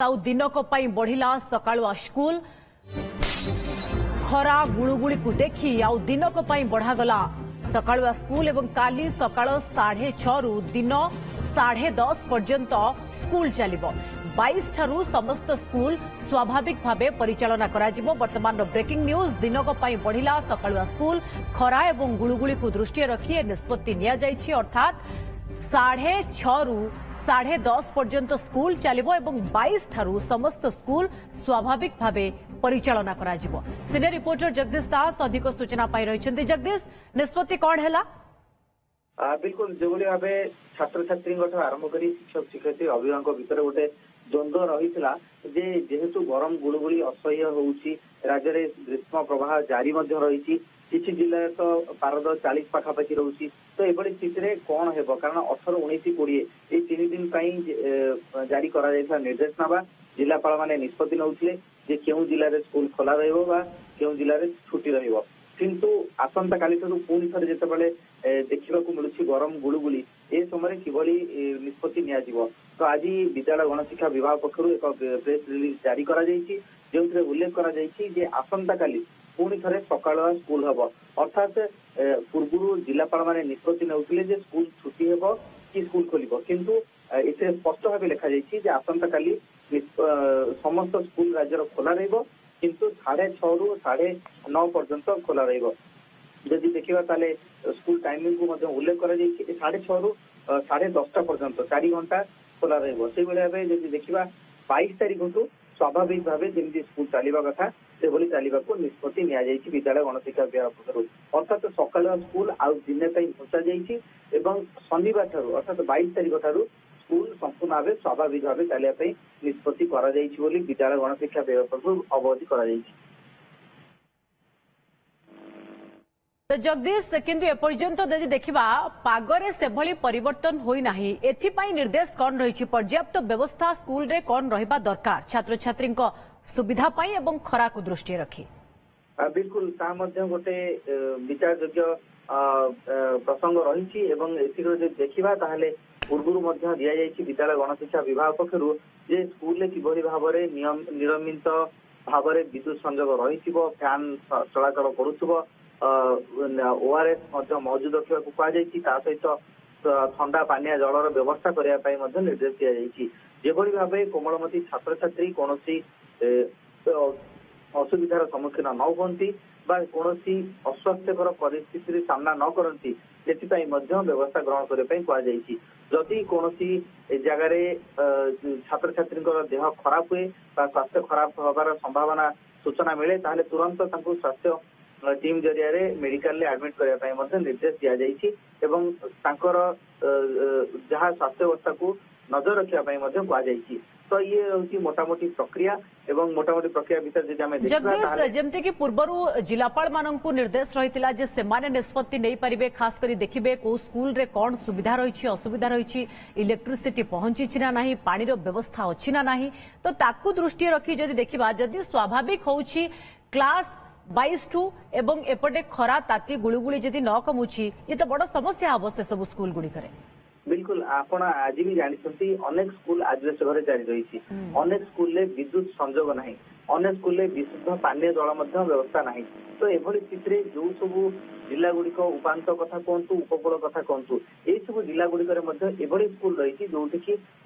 दिनक बढ़िला सकाळुआ स्कूल खरा गुड़ुगुड़ी को देखी आउ दिनक बढ़ागला सकाळुआ स्कूल एवं काली सकाळ 6:30 रु दिन 10:30 पर्यंत स्कूल चलिबो 22 ठारू समस्त स्कूल स्वाभाविक भावे परिचालना कराजिबो। वर्तमान ब्रेकिंग न्यूज दिनक बढ़िला सकाळुआ स्कूल खरा एवं गुड़ुगुड़ी को दृष्टि रखी निष्पत्ति निया जायछि अर्थात 6:30 रु 10:30 पर्यंत स्कूल चलिबो एवं 22 ठारू समस्त स्कूल स्वाभाविक भावे परिचालना कराजिबो। सीनियर रिपोर्टर जगदीश दास अधिक सूचना पाई रहिछन्ते। जगदीश निष्पत्ति कोन हैला? बिल्कुल जो भाव छात्र छात्री आरंभ कर शिक्षक शिक्षयित्री अभिभावक भितर गोटे द्वंद्व रही जेहेतु गरम गुड़गुड़ी असह्य होउछि राज्य में ग्रीष्म प्रवाह जारी रही किसी जिले तो पारद 40 पाखापाखि रोचे तो ये स्थित कौन है कारण 18, 19, 20 ये 3 दिन जारी करा निर्देशनामा जिलापाल मैंने निष्पत्ति नौले क्यों जिले में स्कूल खोला क्यों जिले में छुट्टी किंतु आसंता काली पुणी थे जिते देखा मिलूँ गरम गुड़गुड़ी ए समय किभली निष्पत्ति नियाजिबो। तो आज विद्यालय गणशिक्षा विभाग पक्षर एक प्रेस रिलीज जारी करा जो उल्लेख कर आसंता काली पुणी थे सकाळुआ स्कूल हम अर्थात पूर्व जिलापाल मैंने निष्पत्ति नौले स्कूल छुट्टी हो कि स्कूल खोल किंतु इसे स्पष्ट भाव लिखा आसंता काली समस्त स्कूल राज्यर खोला किंतु 6:30 रु 9:30 पर्यंत खोला जदि देखा ताले स्कूल टाइमिंग को उल्लेख कर 6:30 रु 10:30 पर्यंत 4 घंटा खोला से भाव जदि देखा 22 तारीख को स्वाभाविक भाव जमी स्कूल चलवा कथा से चलने को निष्पत्ति नि विद्यालय गणशिक्षा विभाग पक्ष अर्थात सकाळ स्कूल आउ दिन घोषा जाइए शनिवार ठारू अर्थात 22 तारीख ठारू स्कूल संपूर्ण भाव स्वाभाविक भाव चलने निष्पत्ति विद्यालय गणशिक्षा विभाग पक्ष अवधि कर। तो जगदीश किंतु एपर्यंत यदि देखा पागरे से भली परिवर्तन होना एथिपाई निर्देश कौन रही पर्याप्त व्यवस्था स्कूल रे कौन रहिबा दरकार छात्र छात्री सुविधा पाई एवं खरा को दृष्टि रखी? बिल्कुल गोटे विचार योग्य प्रसंग रही देखा ताहले पूर्व दि जाइए विद्यालय गणशिक्षा विभाग पक्षर जे स्कूल किभली भाव नियमित भाव विद्युत संजोग रही फैन चलाचल करुव ओआरएस मौजूद रखा सहित ठंडा पानिया जलर व्यवस्था करने निर्देश दि जाभली भाव कोमलमती छात्र छात्री कौन असुविधार सम्मुखीन न होती कौन अस्वास्थ्यकर परिस्थिति सामना न करती व्यवस्था ग्रहण करने जदि कौन जगार छात्र छात्री देह खराब हुए स्वास्थ्य खराब हबार संभावना सूचना मिले ताहले तुरंत स्वास्थ्य टीम जरिया मेडिकल एडमिट करने निर्देश दि जाकर जहाँ स्वास्थ्य अवस्था को नजर रखापी कहुई। तो ये हूँ मोटामोटी प्रक्रिया एवं मोटामोटी प्रक्रिया भीतर जगदीश जमती कि पूर्व जिलापाल मानू निर्देश रही से निष्पत्ति नहीं पारे खास कर देखिए कौ स्कूल रे कौन सुविधा रही असुविधा रही इलेक्ट्रिसिटी पहुंची ना नहीं पानी व्यवस्था अच्छी ना नहीं तो ताकू दृष्टि रखी जदि देखा जदि स्वाभाविक होउछि क्लास 22 टू एवं एपटे खरा ताती गुड़ुगुड़ी जदि न कमुची ये तो बड़ समस्या हम से सब स्कूल गुड़ी करे। बिल्कुल आपण आज भी जानते अनेक स्कूल आजबेस्ट घरे जारी रही अनेक स्कूल विद्युत संजोग ना अनेक स्कूल विशुद्ध पानीय जल व्यवस्था ना तो एभली स्थिति जो सब जिला गुड़िक उपात कथा कहतु उपकूल कथा कहतु ये सब जिला गुड़िक स्कूल रही जो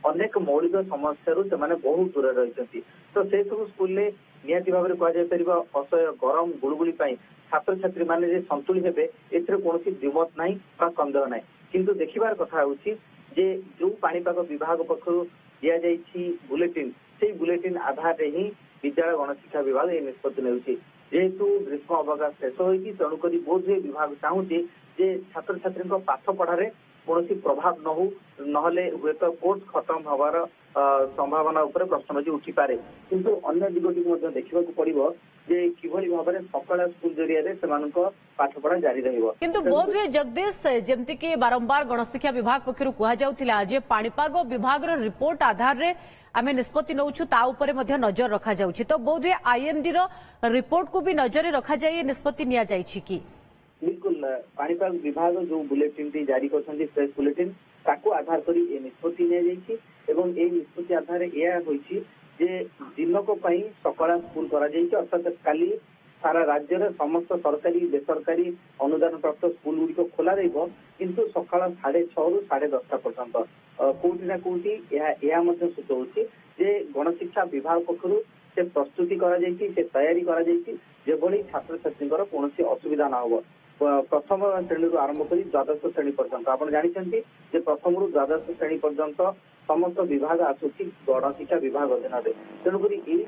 अनेक मौलिक समस्या से बहुत दूर रही तो से सब स्कूल निहाती भाव कहुपर असह्य गरम गुड़गुड़ी छात्र छात्री मैंने संतुली हेबे एथिरे कोनोसी द्विमत नहीं सन्देह नहीं किंतु देखिबार कथा होछि जे जो पाणीपाग विभाग पक्षर दिया जाइछि बुलेटिन से बुलेटिन आधार रे ही विद्यालय गणशिक्षा विभाग ये निष्पत्ति नेउछि जेहेतु ग्रीष्म अवकाश शेष होइछि तेणुकरी बोध हुए विभाग चाहूछि जे छात्र छात्री पाठ पढ़ारे कौन प्रभाव न हो नहले हुए तो कोर्स खत्म हबार संभावना उपर प्रश्नबाची उठी पारे किंतु अन्य दिगटी देखा पड़ो जे किभली भाव में सकाळ स्कूल जरिया पाठपढ़ा जारी रहिबो। किंतु बोध हुए जगदीश जेमती कि बारंबार गणशिक्षा विभाग पक्षर कहुला जे पाणीपाग विभाग रिपोर्ट आधार रे आमे निष्पत्ति नौछु ता उपरे मध्य नजर रखा जाउछि तो बोध हुए आईएमडी रो रिपोर्ट को भी नजर रखा जाए निष्पत्ति निया जाइछि कि? बिल्कुल पाणीपाग विभाग जो बुलेटिन जारी कर प्रेस बुलेटिन ताको आधार करी निष्पत्ति निया जाइछि एवं ए निष्पत्ति आधार यह होइछि जे दिनक सकाळ स्कूल अर्थात काली सारा राज्य में समस्त सरकारी बेसरकारी अनुदान प्राप्त स्कूल गुड़िक खोल किंतु सकाळ 6:30 रु 10:30 पर्यंत कोटी ना कोटी सूचौछि जे गणशिक्षा विभाग पक्षर से प्रस्तुति से तैयारी कर छात्र छात्री कौन असुविधा न हो प्रथम श्रेणी आरंभ कर द्वादश श्रेणी पर्यंत आप जानते प्रथम रु द्वादश श्रेणी पर्यंत समस्त विभाग आसूची गणशिक्षा विभाग अधीन तेणुक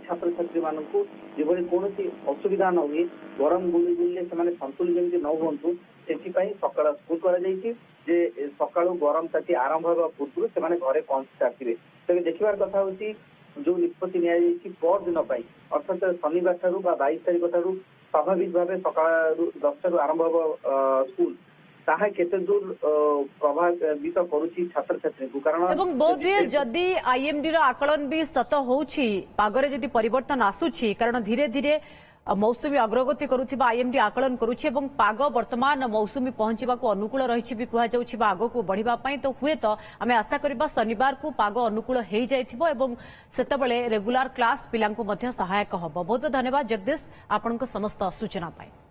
छात्र छात्री मानक जो कौन असुविधा न हुए गरम गुली गुली से संतुलित जमी न हूँ से सकाळ स्कूल कर सकाळु गरम ताती आरंभ होगा पूर्व से घरे पहुंची सारी तेज देखिबार कथा होची जो निष्पत्ति पर दिन अर्थात शनिवार ठारू 22 तारिख ठारू स्वाभाविक भाव सकाळ 10 रु आरंभ होगा स्कूल ताहा केते दूर प्रभावित करुछि छात्र छात्री को कारण एवं बोधवे जदि आईएमडी रो आकलन भी सत होउछि पागरे जदि परिवर्तन आसुछि कारण धीरे धीरे मौसुमी अग्रगति करुथिबा आईएमडी आकलन करुछि एवं पाग वर्तमान मौसुमी पहुंचीबा को अनुकूल रहिछि भी कुहा जाउछि बा आगो को बढ़िबा पई तो हुए तो आमे आशा करबा शनिवार को पाग अनुकूल हेइ जाइथिबो एवं सेतबेले रेगुलर क्लास पिलांको मध्ये सहायक हबो। बहुत बहुत धन्यवाद जगदीश आपनको समस्त सूचना पाई।